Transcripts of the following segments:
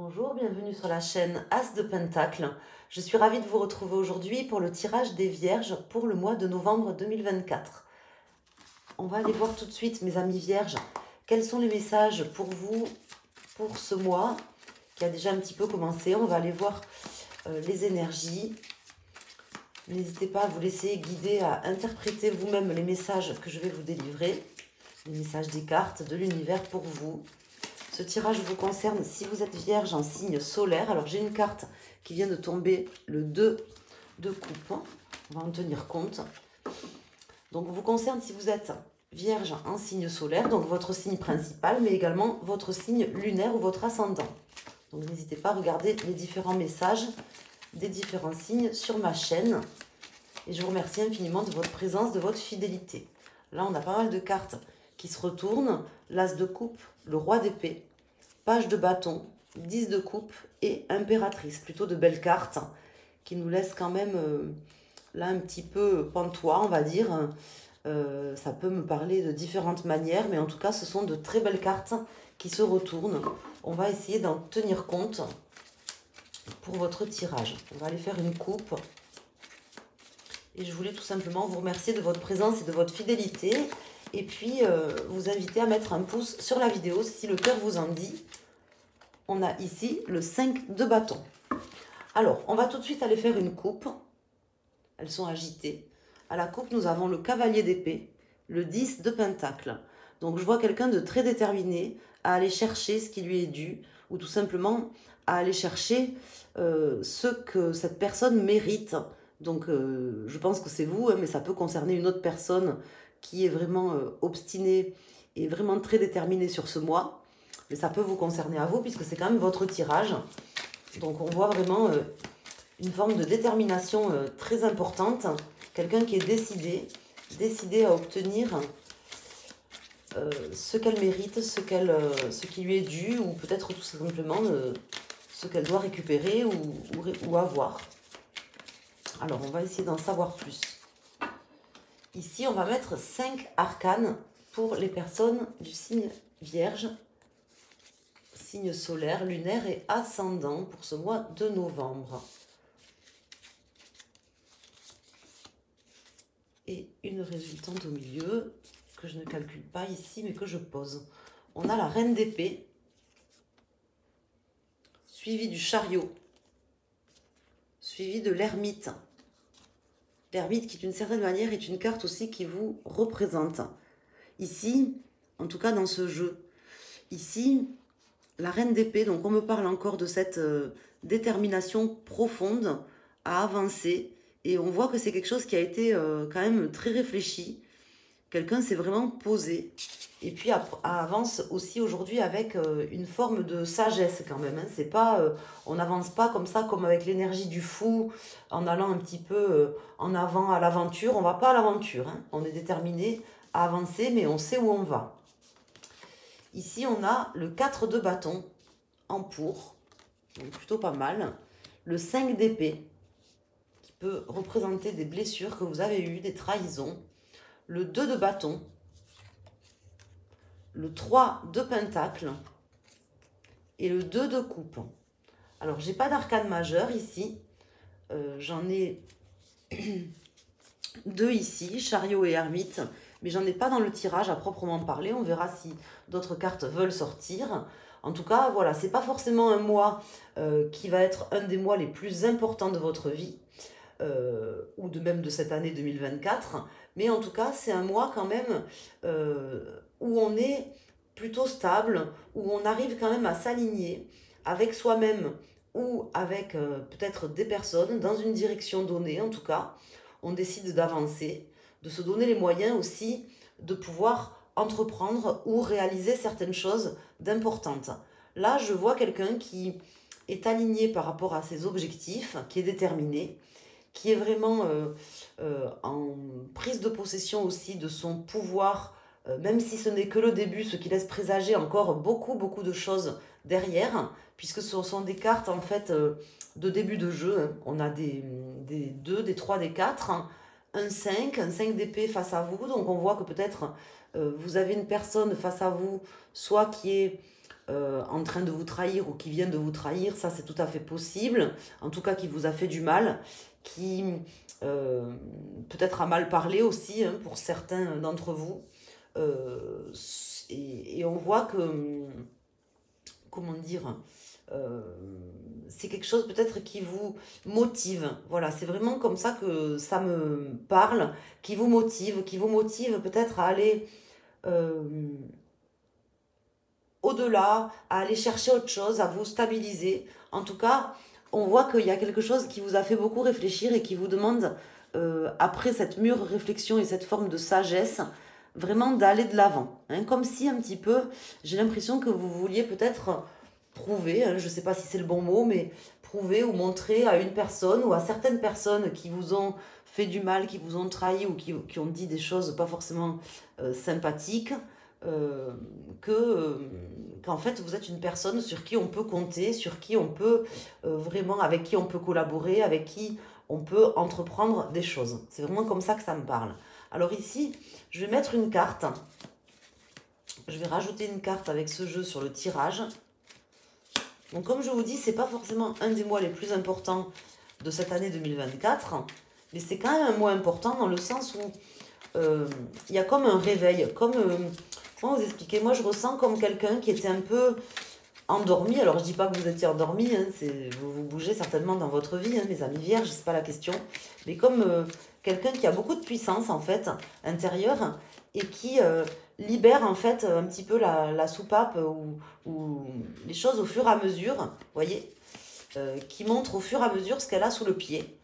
Bonjour, bienvenue sur la chaîne As de Pentacle. Je suis ravie de vous retrouver aujourd'hui pour le tirage des Vierges pour le mois de novembre 2024. On va aller voir tout de suite, mes amis Vierges, quels sont les messages pour vous pour ce mois qui a déjà un petit peu commencé. On va aller voir les énergies. N'hésitez pas à vous laisser guider, à interpréter vous-même les messages que je vais vous délivrer, les messages des cartes, de l'univers pour vous. Ce tirage vous concerne si vous êtes vierge en signe solaire. Alors j'ai une carte qui vient de tomber, le 2 de coupe. On va en tenir compte. Donc vous concerne si vous êtes vierge en signe solaire, donc votre signe principal, mais également votre signe lunaire ou votre ascendant. Donc n'hésitez pas à regarder les différents messages des différents signes sur ma chaîne. Et je vous remercie infiniment de votre présence, de votre fidélité. Là, on a pas mal de cartes qui se retournent. L'As de coupe, le Roi d'épée, Page de bâton, 10 de coupe et Impératrice. Plutôt de belles cartes qui nous laissent quand même là un petit peu pantois, on va dire. Ça peut me parler de différentes manières, mais en tout cas, ce sont de très belles cartes qui se retournent. On va essayer d'en tenir compte pour votre tirage. On va aller faire une coupe. Et je voulais tout simplement vous remercier de votre présence et de votre fidélité. Et puis, vous inviter à mettre un pouce sur la vidéo si le cœur vous en dit. On a ici le 5 de bâton. Alors, on va tout de suite aller faire une coupe. Elles sont agitées. À la coupe, nous avons le cavalier d'épée, le 10 de pentacle. Donc, je vois quelqu'un de très déterminé à aller chercher ce qui lui est dû, ou tout simplement à aller chercher ce que cette personne mérite. Donc, je pense que c'est vous, hein, mais ça peut concerner une autre personne qui est vraiment obstinée et vraiment très déterminée sur ce mois. Mais ça peut vous concerner à vous, puisque c'est quand même votre tirage. Donc, on voit vraiment une forme de détermination très importante. Quelqu'un qui est décidé à obtenir ce qu'elle mérite, ce qui lui est dû, ou peut-être tout simplement ce qu'elle doit récupérer ou avoir. Alors, on va essayer d'en savoir plus. Ici, on va mettre 5 arcanes pour les personnes du signe Vierge, signe solaire, lunaire et ascendant pour ce mois de novembre. Et une résultante au milieu, que je ne calcule pas ici, mais que je pose. On a la reine d'épée, suivie du chariot, suivie de l'ermite. L'ermite qui, d'une certaine manière, est une carte aussi qui vous représente. Ici, en tout cas dans ce jeu, ici, la reine d'épée, donc on me parle encore de cette détermination profonde à avancer. Et on voit que c'est quelque chose qui a été quand même très réfléchi. Quelqu'un s'est vraiment posé. Et puis avance aussi aujourd'hui avec une forme de sagesse quand même. Hein. C'est pas, on n'avance pas comme ça, comme avec l'énergie du fou, en allant un petit peu en avant à l'aventure. On va pas à l'aventure. Hein. On est déterminé à avancer, mais on sait où on va. Ici, on a le 4 de bâton en pour. Donc plutôt pas mal. Le 5 d'épée, qui peut représenter des blessures que vous avez eues, des trahisons. Le 2 de bâton. Le 3 de pentacle et le 2 de coupe. Alors, j'ai pas d'arcane majeur ici. J'en ai 2 ici, chariot et ermite, mais j'en ai pas dans le tirage à proprement parler. On verra si d'autres cartes veulent sortir. En tout cas, voilà, c'est pas forcément un mois qui va être un des mois les plus importants de votre vie, ou de même de cette année 2024. Mais en tout cas, c'est un mois quand même où on est plutôt stable, où on arrive quand même à s'aligner avec soi-même ou avec peut-être des personnes dans une direction donnée. En tout cas, on décide d'avancer, de se donner les moyens aussi de pouvoir entreprendre ou réaliser certaines choses d'importantes. Là, je vois quelqu'un qui est aligné par rapport à ses objectifs, qui est déterminé, qui est vraiment en prise de possession aussi de son pouvoir, même si ce n'est que le début, ce qui laisse présager encore beaucoup de choses derrière, puisque ce sont des cartes en fait de début de jeu. Hein. On a des 2, des 3, des 4, hein, un 5 d'épée face à vous, donc on voit que peut-être vous avez une personne face à vous, soit qui est en train de vous trahir ou qui vient de vous trahir, ça c'est tout à fait possible, en tout cas qui vous a fait du mal, qui peut-être a mal parlé aussi hein, pour certains d'entre vous, et on voit que, comment dire, c'est quelque chose peut-être qui vous motive, voilà, c'est vraiment comme ça que ça me parle, qui vous motive peut-être à aller au-delà, à aller chercher autre chose, à vous stabiliser. En tout cas, on voit qu'il y a quelque chose qui vous a fait beaucoup réfléchir et qui vous demande, après cette mûre réflexion et cette forme de sagesse, vraiment d'aller de l'avant. Hein, comme si un petit peu, j'ai l'impression que vous vouliez peut-être prouver, hein, je ne sais pas si c'est le bon mot, mais prouver ou montrer à une personne ou à certaines personnes qui vous ont fait du mal, qui vous ont trahi ou qui ont dit des choses pas forcément sympathiques, euh, qu'en fait vous êtes une personne sur qui on peut compter, sur qui on peut vraiment, avec qui on peut collaborer, avec qui on peut entreprendre des choses. C'est vraiment comme ça que ça me parle. Alors ici, je vais mettre une carte. Je vais rajouter une carte avec ce jeu sur le tirage. Donc comme je vous dis, c'est pas forcément un des mois les plus importants de cette année 2024, mais c'est quand même un mois important dans le sens où il y a comme un réveil, comme... comment vous expliquer? Moi, je ressens comme quelqu'un qui était un peu endormi. Alors, je dis pas que vous étiez endormi, hein, vous bougez certainement dans votre vie, hein, mes amis vierges, c'est pas la question. Mais comme quelqu'un qui a beaucoup de puissance, en fait, intérieure, et qui libère, en fait, un petit peu la soupape ou les choses au fur et à mesure, vous voyez, qui montre au fur et à mesure ce qu'elle a sous le pied.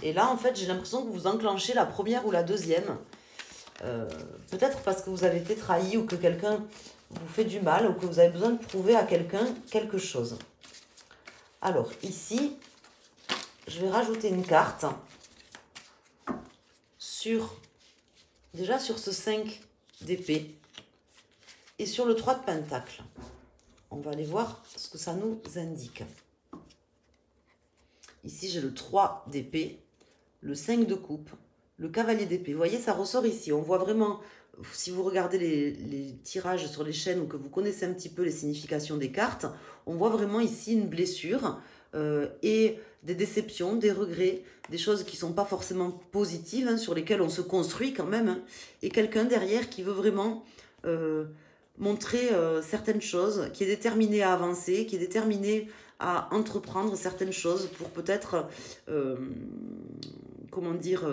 Et là, en fait, j'ai l'impression que vous enclenchez la première ou la deuxième. Peut-être parce que vous avez été trahi ou que quelqu'un vous fait du mal ou que vous avez besoin de prouver à quelqu'un quelque chose. Alors ici, je vais rajouter une carte déjà sur ce 5 d'épée et sur le 3 de pentacle. On va aller voir ce que ça nous indique. Ici, j'ai le 3 d'épée, le 5 de coupe, le cavalier d'épée. Vous voyez, ça ressort ici. On voit vraiment, si vous regardez les tirages sur les chaînes ou que vous connaissez un petit peu les significations des cartes, on voit vraiment ici une blessure et des déceptions, des regrets, des choses qui ne sont pas forcément positives, hein, sur lesquelles on se construit quand même, hein, et quelqu'un derrière qui veut vraiment montrer certaines choses, qui est déterminé à avancer, qui est déterminé à entreprendre certaines choses pour peut-être, comment dire,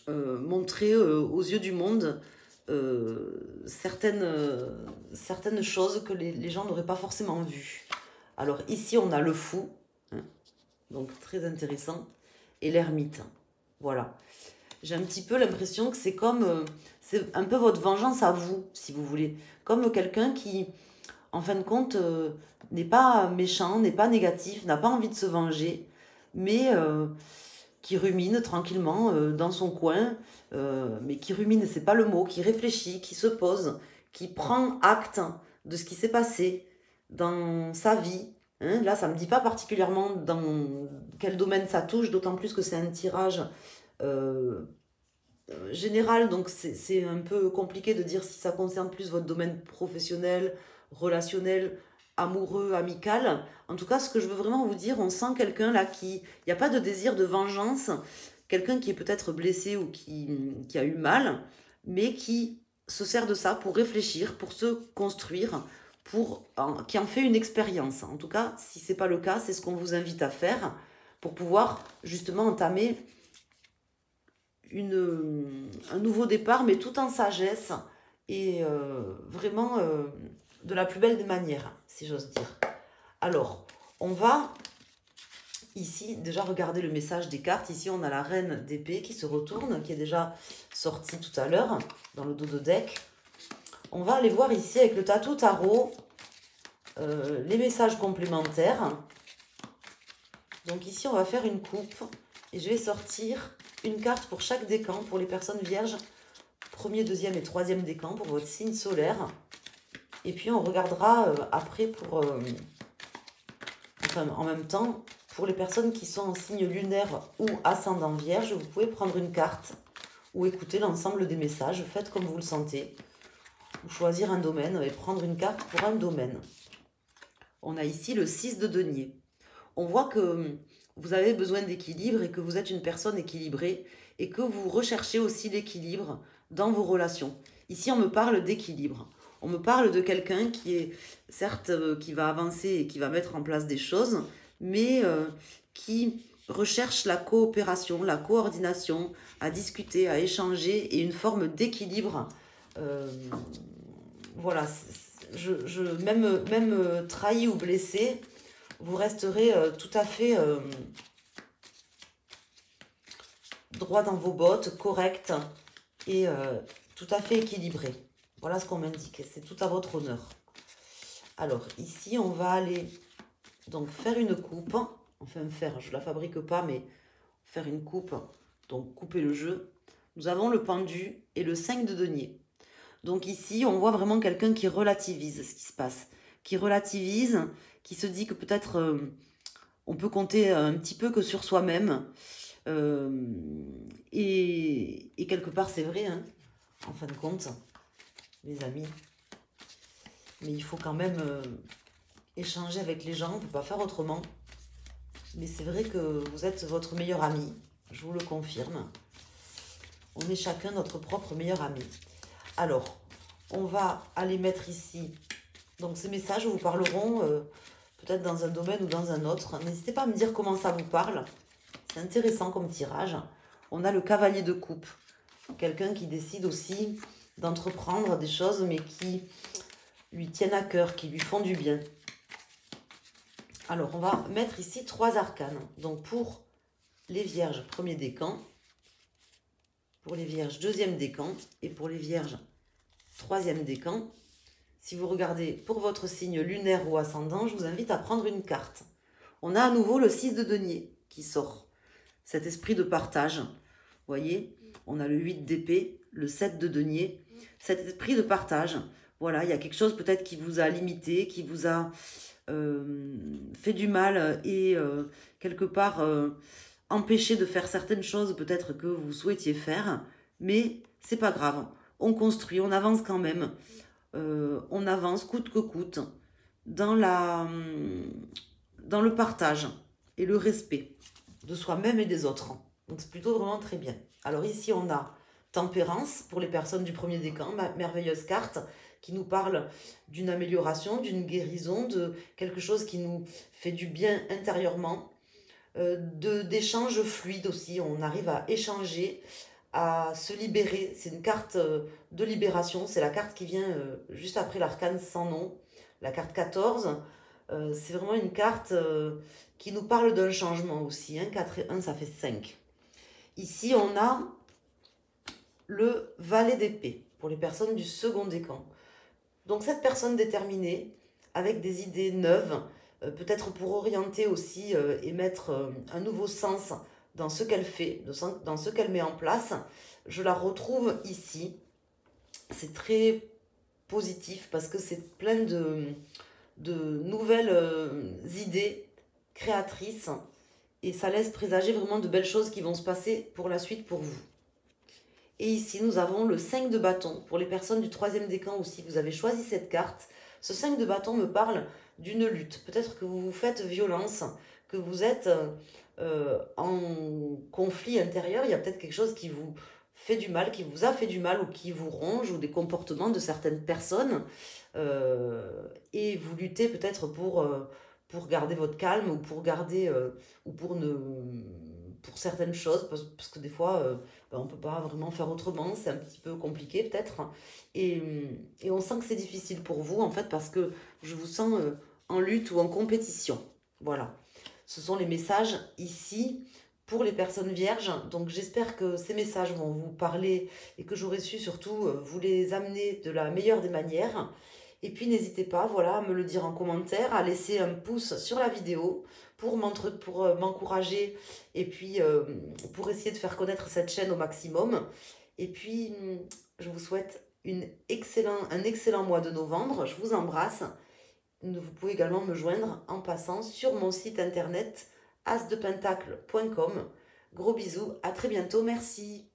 montrer aux yeux du monde certaines choses que les gens n'auraient pas forcément vues. Alors ici, on a le fou, hein, donc très intéressant, et l'ermite. Voilà. J'ai un petit peu l'impression que c'est comme... c'est un peu votre vengeance à vous, si vous voulez. Comme quelqu'un qui, en fin de compte, n'est pas méchant, n'est pas négatif, n'a pas envie de se venger, mais qui rumine tranquillement dans son coin, mais qui rumine, c'est pas le mot, qui réfléchit, qui se pose, qui prend acte de ce qui s'est passé dans sa vie. Hein, là, ça ne me dit pas particulièrement dans quel domaine ça touche, d'autant plus que c'est un tirage général, donc c'est un peu compliqué de dire si ça concerne plus votre domaine professionnel, relationnel, amoureux, amical. En tout cas, ce que je veux vraiment vous dire, on sent quelqu'un là qui... Il n'y a pas de désir de vengeance, quelqu'un qui est peut-être blessé ou qui a eu mal, mais qui se sert de ça pour réfléchir, pour se construire, qui en fait une expérience. En tout cas, si ce n'est pas le cas, c'est ce qu'on vous invite à faire pour pouvoir justement entamer un nouveau départ, mais tout en sagesse et vraiment de la plus belle des manières, si j'ose dire. Alors, on va ici déjà regarder le message des cartes. Ici, on a la reine d'épée qui se retourne, qui est déjà sortie tout à l'heure dans le dos de deck. On va aller voir ici avec le tatou tarot les messages complémentaires. Donc ici, on va faire une coupe et je vais sortir une carte pour chaque décan, pour les personnes vierges, premier, deuxième et troisième décan pour votre signe solaire. Et puis on regardera après pour, enfin en même temps, pour les personnes qui sont en signe lunaire ou ascendant vierge, vous pouvez prendre une carte ou écouter l'ensemble des messages, faites comme vous le sentez. ou choisir un domaine et prendre une carte pour un domaine. On a ici le 6 de denier. On voit que vous avez besoin d'équilibre et que vous êtes une personne équilibrée et que vous recherchez aussi l'équilibre dans vos relations. Ici, on me parle d'équilibre. On me parle de quelqu'un qui est, certes, qui va avancer et qui va mettre en place des choses, mais qui recherche la coopération, la coordination, à discuter, à échanger et une forme d'équilibre. Voilà, même trahi ou blessé, vous resterez tout à fait droit dans vos bottes, correct et tout à fait équilibré. Voilà ce qu'on m'indique, c'est tout à votre honneur. Alors ici, on va aller donc faire une coupe. Enfin faire, je ne la fabrique pas, mais faire une coupe, donc couper le jeu. Nous avons le pendu et le 5 de denier. Donc ici, on voit vraiment quelqu'un qui relativise ce qui se passe, qui relativise, qui se dit que peut-être on peut compter un petit peu que sur soi-même. Et quelque part, c'est vrai, hein, en fin de compte, les amis. Mais il faut quand même échanger avec les gens, on ne peut pas faire autrement. Mais c'est vrai que vous êtes votre meilleur ami, je vous le confirme. On est chacun notre propre meilleur ami. Alors, on va aller mettre ici. Donc, ces messages vous parleront peut-être dans un domaine ou dans un autre. N'hésitez pas à me dire comment ça vous parle. C'est intéressant comme tirage. On a le cavalier de coupe. Quelqu'un qui décide aussi d'entreprendre des choses, mais qui lui tiennent à cœur, qui lui font du bien. Alors, on va mettre ici 3 arcanes. Donc, pour les vierges, premier décan. Pour les vierges, deuxième décan. Et pour les vierges, troisième décan. Si vous regardez pour votre signe lunaire ou ascendant, je vous invite à prendre une carte. On a à nouveau le 6 de denier qui sort. Cet esprit de partage. Vous voyez, on a le 8 d'épée, le 7 de denier. Cet esprit de partage. Voilà, il y a quelque chose peut-être qui vous a limité, qui vous a fait du mal et quelque part empêché de faire certaines choses peut-être que vous souhaitiez faire. Mais c'est pas grave. On construit, on avance quand même. On avance coûte que coûte dans le partage et le respect de soi-même et des autres. Donc c'est plutôt vraiment très bien. Alors ici on a tempérance pour les personnes du premier décan, merveilleuse carte qui nous parle d'une amélioration, d'une guérison, de quelque chose qui nous fait du bien intérieurement, d'échanges fluides aussi. On arrive à échanger, à se libérer. C'est une carte de libération. C'est la carte qui vient juste après l'arcane sans nom, la carte 14. C'est vraiment une carte qui nous parle d'un changement aussi. 4 et 1, ça fait 5. Ici, on a le valet d'épée pour les personnes du second décan. Donc cette personne déterminée, avec des idées neuves, peut-être pour orienter aussi et mettre un nouveau sens dans ce qu'elle fait, dans ce qu'elle met en place, je la retrouve ici. C'est très positif parce que c'est plein de nouvelles idées créatrices et ça laisse présager vraiment de belles choses qui vont se passer pour la suite pour vous. Et ici, nous avons le 5 de bâton. Pour les personnes du troisième décan aussi, vous avez choisi cette carte. Ce 5 de bâton me parle d'une lutte. Peut-être que vous vous faites violence, que vous êtes en conflit intérieur. Il y a peut-être quelque chose qui vous fait du mal, qui vous a fait du mal ou qui vous ronge, ou des comportements de certaines personnes. Et vous luttez peut-être pour garder votre calme ou pour garder ou pour certaines choses parce que des fois on peut pas vraiment faire autrement, c'est un petit peu compliqué peut-être et on sent que c'est difficile pour vous en fait parce que je vous sens en lutte ou en compétition. Voilà, ce sont les messages ici pour les personnes vierges. Donc j'espère que ces messages vont vous parler et que j'aurai su surtout vous les amener de la meilleure des manières. Et puis n'hésitez pas, voilà, à me le dire en commentaire, à laisser un pouce sur la vidéo pour m'encourager et puis pour essayer de faire connaître cette chaîne au maximum. Et puis je vous souhaite un excellent mois de novembre. Je vous embrasse. Vous pouvez également me joindre en passant sur mon site internet asdepentacle.com. Gros bisous, à très bientôt, merci.